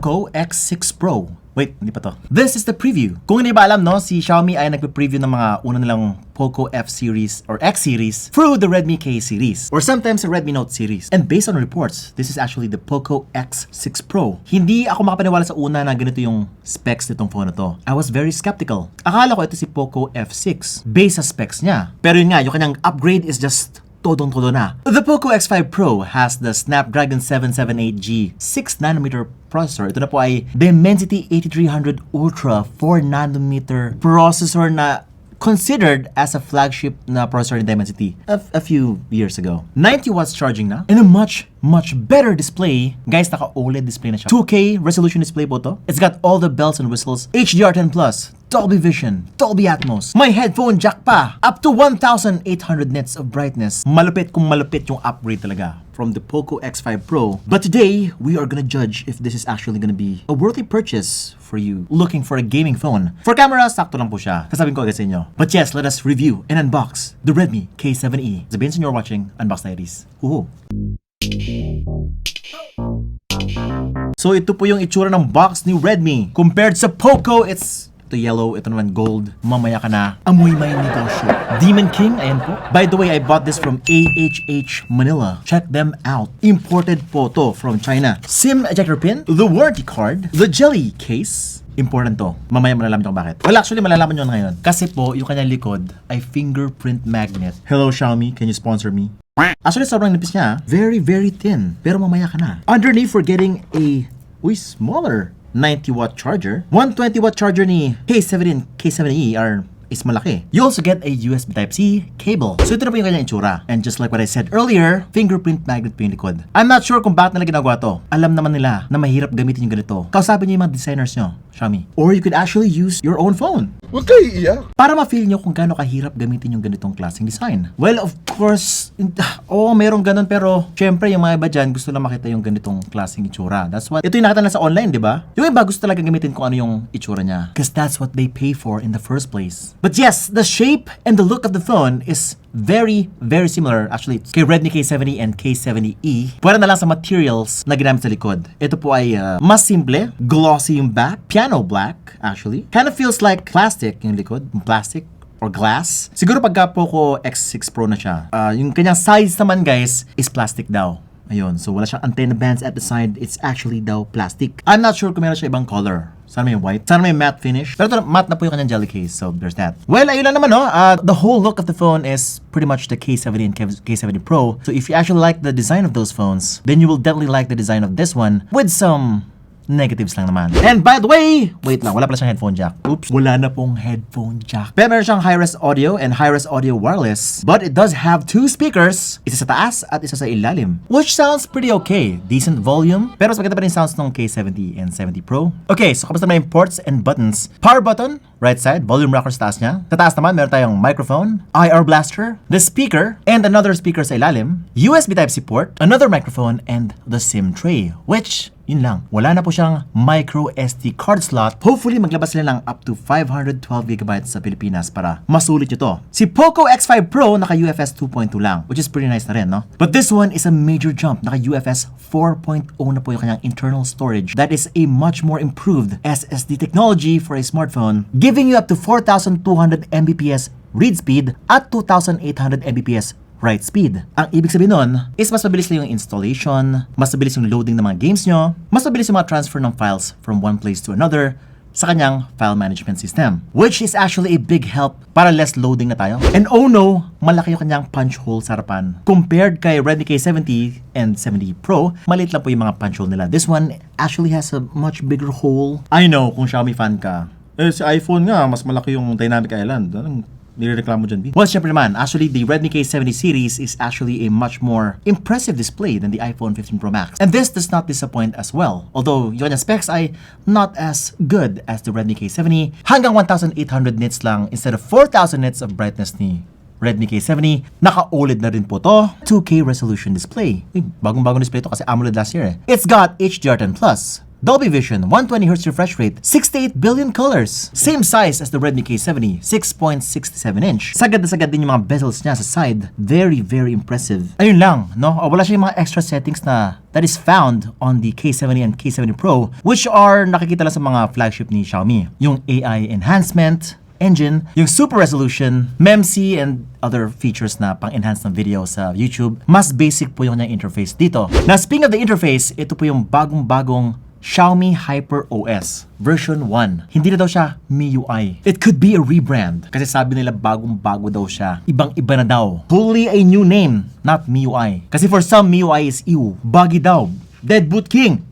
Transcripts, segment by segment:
POCO X6 Pro. Wait, hindi pa to. This is the preview. Kung hindi ba alam, no, si Xiaomi ay nagpe-preview ng mga una nilang POCO F series or X series through the Redmi K series or sometimes the Redmi Note series. And based on reports, this is actually the POCO X6 Pro. Hindi ako makapaniwala sa una na ganito yung specs nitong phone na to. I was very skeptical. Akala ko ito si POCO F6 based sa specs niya. Pero yun nga, yung kanyang upgrade is just todong-todo na. The POCO X5 Pro has the Snapdragon 778G 6nm processor. Ito na po ay Dimensity 8300 Ultra 4nm processor na considered as a flagship na processor in Dimensity a few years ago. 90 watts charging na and a much better display. Guys, naka-OLED display na siya. 2K resolution display po to. It's got all the bells and whistles. HDR10+, Dolby Vision, Dolby Atmos. May headphone jack pa. Up to 1,800 nits of brightness. Malupit kung malupit yung upgrade talaga from the POCO X5 Pro. But today, we are gonna judge if this is actually gonna be a worthy purchase for you looking for a gaming phone. For camera, sakto lang po siya. Sasabihin ko agad sa inyo. But yes, let us review and unbox the Redmi K70e. Sabihin sa inyo you're watching Unbox Diaries. Woohoo! So ito po yung itsura ng box ni Redmi. Compared sa POCO, it's ito yellow, ito naman gold. Mamaya ka na. Amoy may negosyo. Demon King, ayan po. By the way, I bought this from AHH Manila. Check them out. Imported po to from China. SIM ejector pin, the warranty card, the jelly case. Important to. Mamaya malalaman nyo kung bakit. Well, actually, malalaman nyo ngayon. Kasi po, yung kanyang likod ay fingerprint magnet. Hello, Xiaomi. Can you sponsor me? Actually, sobrang nipis niya. Very thin. Pero mamaya ka na. Underneath, we're getting a smaller 90-watt charger. 120-watt charger ni K70 and K70e is malaki. You also get a USB Type-C cable. So ito na po yung kanyang itsura. And just like what I said earlier, fingerprint magnet po yung likod. I'm not sure kung bakit nila ginagawa to. Alam naman nila na mahirap gamitin yung ganito. Kausapin niyo yung mga designers nyo, Xiaomi. Or you could actually use your own phone. Huwag kayo iiyak. Para ma-feel nyo kung gaano kahirap gamitin yung ganitong klaseng design. Well, of course, merong ganun, pero syempre yung mga iba dyan gusto lang makita yung ganitong klaseng itsura. That's what, ito yung nakita na sa online, di ba? Yung iba gusto talaga gamitin kung ano yung itsura niya. Because that's what they pay for in the first place. But yes, the shape and the look of the phone is very similar actually kay Redmi K70 and K70e. Pwede na lang sa materials na ginamit sa likod. Ito po ay mas simple, glossy yung back, piano black actually. Kind of feels like plastic yung likod, plastic or glass. Siguro pagka POCO X6 Pro na siya. Yung kanyang size naman guys is plastic daw. Ayun, so wala siyang antenna bands at the side. It's actually daw plastic. I'm not sure kung meron siya ibang color. Sana may white. Sana may matte finish. Pero ito, matte na po yung kanyang jelly case. So, there's that. Well, ayun lang naman, no? The whole look of the phone is pretty much the K70 and K70 Pro. So, if you actually like the design of those phones, then you will definitely like the design of this one with some negatives lang naman. And by the way, wait lang, wala pala siyang headphone jack. Oops, wala na pong headphone jack. Pero meron siyang high-res audio and high-res audio wireless. But it does have two speakers, isa sa taas at isa sa ilalim. Which sounds pretty okay. Decent volume. Pero mas maganda pa rin sounds ng K70 and 70 Pro. Okay, so kamusta naman yung ports and buttons? Power button, right side, volume rocker sa taas niya. Sa taas naman, meron tayong microphone, IR blaster, the speaker, and another speaker sa ilalim, USB Type-C port, another microphone, and the SIM tray. Which, yun lang. Wala na po siyang micro SD card slot. Hopefully, maglabas sila ng up to 512GB sa Pilipinas para masulit nyo to. Si POCO X5 Pro naka UFS 2.2 lang, which is pretty nice na rin, no? But this one is a major jump. Naka UFS 4.0 na po yung kanyang internal storage. That is a much more improved SSD technology for a smartphone, giving you up to 4,200 Mbps read speed at 2,800 Mbps write speed. Ang ibig sabihin nun is mas mabilis lang yung installation, mas mabilis yung loading ng mga games nyo, mas mabilis yung mga transfer ng files from one place to another sa kanyang file management system. Which is actually a big help para less loading na tayo. And oh no, malaki yung kanyang punch hole sa harapan. Compared kay Redmi K70 and 70 Pro, maliit lang po yung mga punch hole nila. This one actually has a much bigger hole. I know, kung Xiaomi fan ka, si iPhone nga, mas malaki yung dynamic island. Nirereklamo dyan, B. Well, syempre naman, actually, the Redmi K70 series is actually a much more impressive display than the iPhone 15 Pro Max. And this does not disappoint as well. Although, yung kanyang specs ay not as good as the Redmi K70. Hanggang 1,800 nits lang instead of 4,000 nits of brightness ni Redmi K70. Naka-OLED na rin po to. 2K resolution display. Bagong-bagong display to kasi AMOLED last year eh. It's got HDR10+, Dolby Vision, 120Hz refresh rate, 68 billion colors. Same size as the Redmi K70, 6.67-inch. Sagad na sagad din yung mga bezels niya sa side. Very, very impressive. Ayun lang, no? Wala siya yung mga extra settings na that is found on the K70 and K70 Pro, which are nakikita lang sa mga flagship ni Xiaomi. Yung AI enhancement, engine, yung super resolution, MEMC, and other features na pang-enhance ng video sa YouTube. Mas basic po yung kanyang interface dito. Now, speaking of the interface, ito po yung bagong-bagong Xiaomi Hyper OS version 1. Hindi na daw siya MIUI. It could be a rebrand. Kasi sabi nila bagong-bago daw siya. Ibang-iba na daw. Totally a new name, not MIUI. Kasi for some, MIUI is ew. Buggy daw. Dead Boot King.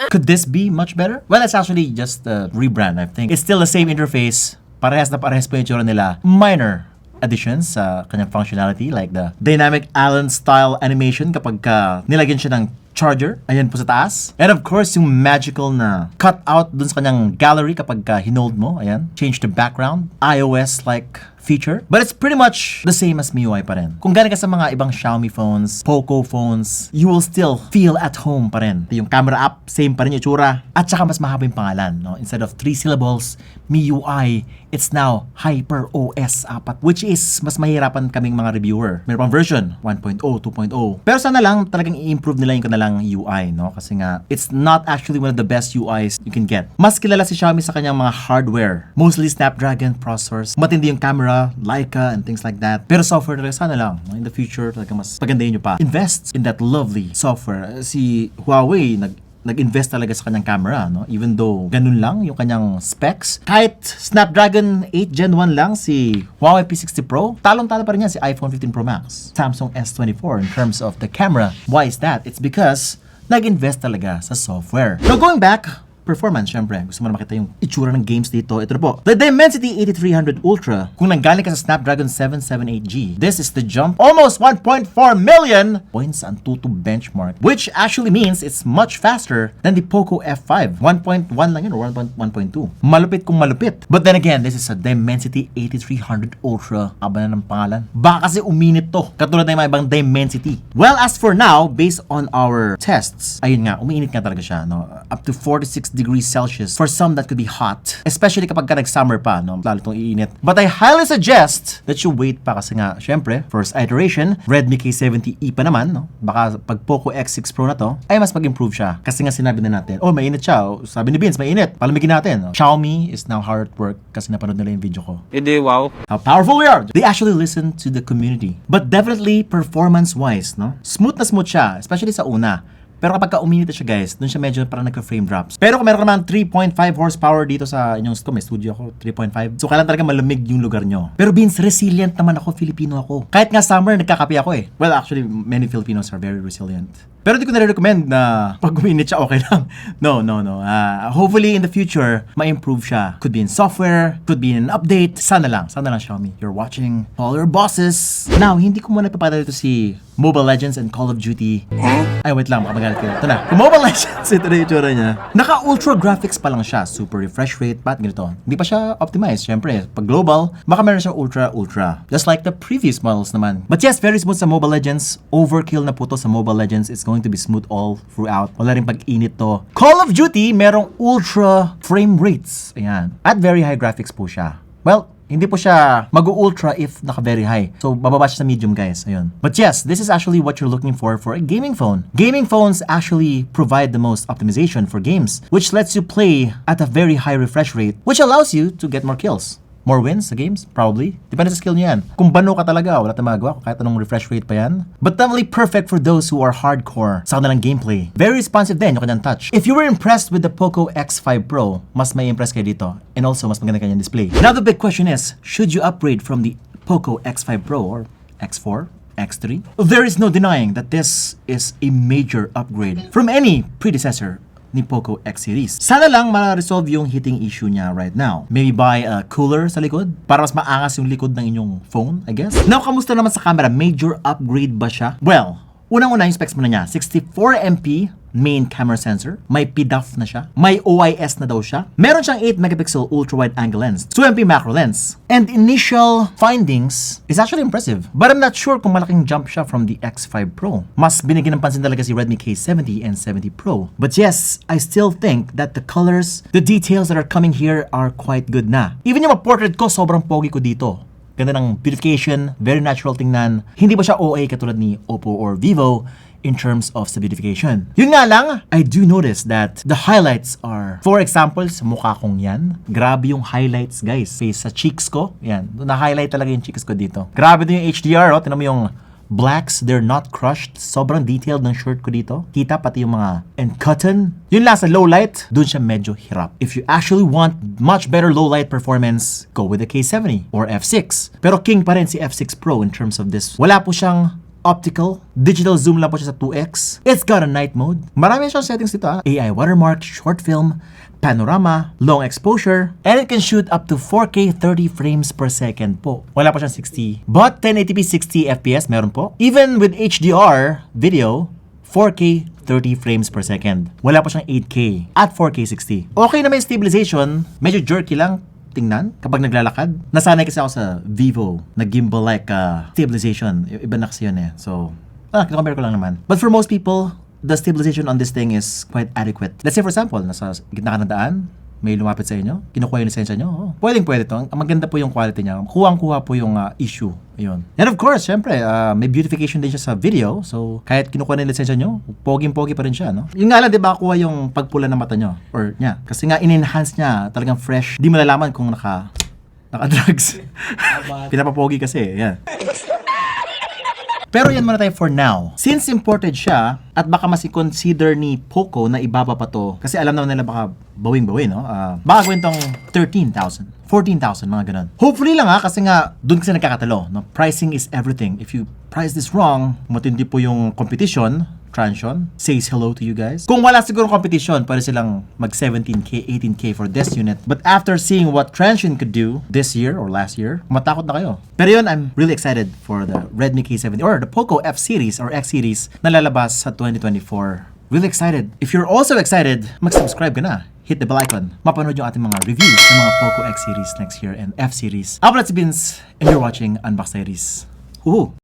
Could this be much better? Well, it's actually just a rebrand, I think. It's still the same interface. Parehas na parehas po yung tsura nila. Minor additions sa kanyang functionality like the dynamic Allen style animation kapag nilagyan siya ng charger. Ayan po sa taas. And of course, yung magical na cutout dun sa kanyang gallery kapag hinold mo. Ayan. Change the background. iOS-like feature. But it's pretty much the same as MIUI pa rin. Kung galing ka sa mga ibang Xiaomi phones, POCO phones, you will still feel at home pa rin. Yung camera app, same pa rin yung itsura. At saka mas mahaba yung pangalan. No? Instead of 3 syllables, MIUI, it's now Hyper OS 4, which is mas mahirapan kaming mga reviewer. Meron pang version, 1.0, 2.0. Pero sana lang talagang i-improve nila yung kanilang UI, no? Kasi nga, it's not actually one of the best UIs you can get. Mas kilala si Xiaomi sa kanyang mga hardware. Mostly Snapdragon processors. Matindi yung camera, Leica, and things like that. Pero software talaga, sana lang. In the future, talaga mas pagandahin nyo pa. Invest in that lovely software. Si Huawei, nag-invest talaga sa kanyang camera, no? Even though ganun lang yung kanyang specs. Kahit Snapdragon 8 Gen 1 lang si Huawei P60 Pro, talong-talo pa rin yan si iPhone 15 Pro Max, Samsung S24 in terms of the camera. Why is that? It's because nag-invest talaga sa software. So going back, performance, syempre. Gusto mo na makita yung itsura ng games dito. Ito na po. The Dimensity 8300 Ultra. Kung nanggaling ka sa Snapdragon 778G, this is the jump almost 1.4 million points ang Antutu benchmark, which actually means it's much faster than the POCO F5. 1.1 lang yun or 1.2. Malupit kung malupit. But then again, this is a Dimensity 8300 Ultra. Aba na ng pangalan. Baka kasi uminit to. Katulad ng mga ibang Dimensity. Well, as for now, based on our tests, ayun nga, umiinit nga talaga siya. No? Up to 46 degrees Celsius. For some, that could be hot. Especially kapag ka nag-summer pa, no? Lalo itong iinit. But I highly suggest that you wait pa kasi nga, syempre, first iteration, Redmi K70e pa naman, no? Baka pag POCO X6 Pro na to, ay mas mag-improve siya. Kasi nga sinabi na natin, oh, mainit siya. Oh, sabi ni Vince, mainit. Palamigin natin. No? Xiaomi is now hard at work kasi napanood nila yung video ko. Hindi, wow. How powerful we are! They actually listen to the community. But definitely, performance-wise, no? Smooth na smooth siya, especially sa una. Pero kapag ka-uminit siya guys, dun siya medyo parang nagka-frame drops. Pero kung meron naman 3.5 horsepower dito sa inyong may studio ako, 3.5. So kailangan talaga malamig yung lugar nyo. Pero Vince, resilient naman ako, Filipino ako. Kahit nga summer, nagkakape ako eh. Well, actually, many Filipinos are very resilient. Pero di ko na-recommend na pag uminit siya, okay lang. No. Hopefully in the future, ma-improve siya. Could be in software, could be in an update. Sana lang Xiaomi. You're watching all your bosses. Now, hindi ko muna ipapadala ito si Mobile Legends and Call of Duty. Ay, wait lang, makapagalit ko. Ito na. Mobile Legends, ito na yung tsura niya. Naka-ultra graphics pa lang siya. Super refresh rate, pat ganito. Hindi pa siya optimized. Siyempre, pag global, baka meron siya ultra. Just like the previous models naman. But yes, very smooth sa Mobile Legends. Overkill na po to sa Mobile Legends. It's going to be smooth all throughout. Wala rin pag-init to. Call of Duty, merong ultra frame rates. Ayan. At very high graphics po siya. Well, hindi po siya mag-ultra if naka-very high. So, bababa siya sa medium, guys. Ayun. But yes, this is actually what you're looking for a gaming phone. Gaming phones actually provide the most optimization for games, which lets you play at a very high refresh rate, which allows you to get more kills. More wins sa games? Probably. Depende sa skill niyo yan. Kung bano ka talaga, wala tayong magagawa kahit anong refresh rate pa yan. But definitely perfect for those who are hardcore sa kanilang gameplay. Very responsive din yung kanyang touch. If you were impressed with the POCO X5 Pro, mas may impress kayo dito. And also, mas maganda kanyang display. Now the big question is, should you upgrade from the POCO X5 Pro or X4? X3? There is no denying that this is a major upgrade from any predecessor ni POCO X series. Sana lang ma-resolve yung heating issue niya right now. Maybe buy a cooler sa likod para mas maangas yung likod ng inyong phone, I guess. Now, kamusta naman sa camera? Major upgrade ba siya? Well, unang-una yung specs muna niya. 64MP main camera sensor. May PDAF na siya. May OIS na daw siya. Meron siyang 8 megapixel ultra-wide angle lens, 2MP macro lens. And initial findings is actually impressive. But I'm not sure kung malaking jump siya from the X5 Pro. Mas binigyan ng pansin talaga si Redmi K70 and 70 Pro. But yes, I still think that the colors, the details that are coming here are quite good na. Even yung portrait ko, sobrang pogi ko dito. Ganda ng beautification, very natural tingnan. Hindi ba siya OA katulad ni Oppo or Vivo in terms of sa beautification? Yun nga lang, I do notice that the highlights are, for example, sa mukha kong yan, grabe yung highlights guys. Face sa cheeks ko, yan. Na-highlight talaga yung cheeks ko dito. Grabe din yung HDR, oh. Tinan mo yung blacks, they're not crushed. Sobrang detailed ng shirt ko dito. Kita pati yung mga and cotton. Yun lang sa low light, dun siya medyo hirap. If you actually want much better low light performance, go with the K70 or F6. Pero king pa rin si F6 Pro in terms of this. Wala po siyang optical. Digital zoom lang po siya sa 2x. It's got a night mode. Marami siyang settings dito ha. AI watermark, short film, panorama, long exposure, and it can shoot up to 4K 30 frames per second po. Wala pa siyang 60. But 1080p 60 FPS meron po. Even with HDR video, 4K 30 frames per second. Wala pa siyang 8K at 4K 60. Okay na may stabilization, medyo jerky lang tingnan kapag naglalakad. Nasanay kasi ako sa Vivo na gimbal-like stabilization. Iba na kasi yun eh. So, kinocompare ko lang naman. But for most people, the stabilization on this thing is quite adequate. Let's say for example, nasa gitna ka ng daan, may lumapit sa inyo, kinukuha yung lisensya nyo. Oh, pwede to. Ang maganda po yung quality niya. Kuwang-kuha po yung issue. Ayun. And of course, syempre, may beautification din siya sa video. So, kahit kinukuha na yung lisensya nyo, poging-pogi pa rin siya, no? Yung nga lang, di ba, kuha yung pagpula ng mata nyo? Or, niya. Kasi nga, in-enhance niya, talagang fresh. Di mo nalaman kung naka-drugs. Pinapapogi kasi, yan. Pero yan muna tayo for now. Since imported siya, at baka mas i-consider ni POCO na ibaba pa to, kasi alam naman nila baka bawing-bawin, no? Baka gawin tong 13,000, 14,000, mga ganun. Hopefully lang kasi nga, dun kasi nagkakatalo, no? Pricing is everything. If you price this wrong, matindi po yung competition. Transsion says hello to you guys. Kung wala siguro competition, pwede silang mag 17K, 18K for this unit. But after seeing what Transsion could do this year or last year, matakot na kayo. Pero yun, I'm really excited for the Redmi K70 or the POCO F series or X series na lalabas sa 2024. Really excited. If you're also excited, mag-subscribe ka na. Hit the bell icon. Mapanood yung ating mga reviews ng mga POCO X series next year and F series. Ako pala si Vince and you're watching Unbox Diaries. Woohoo!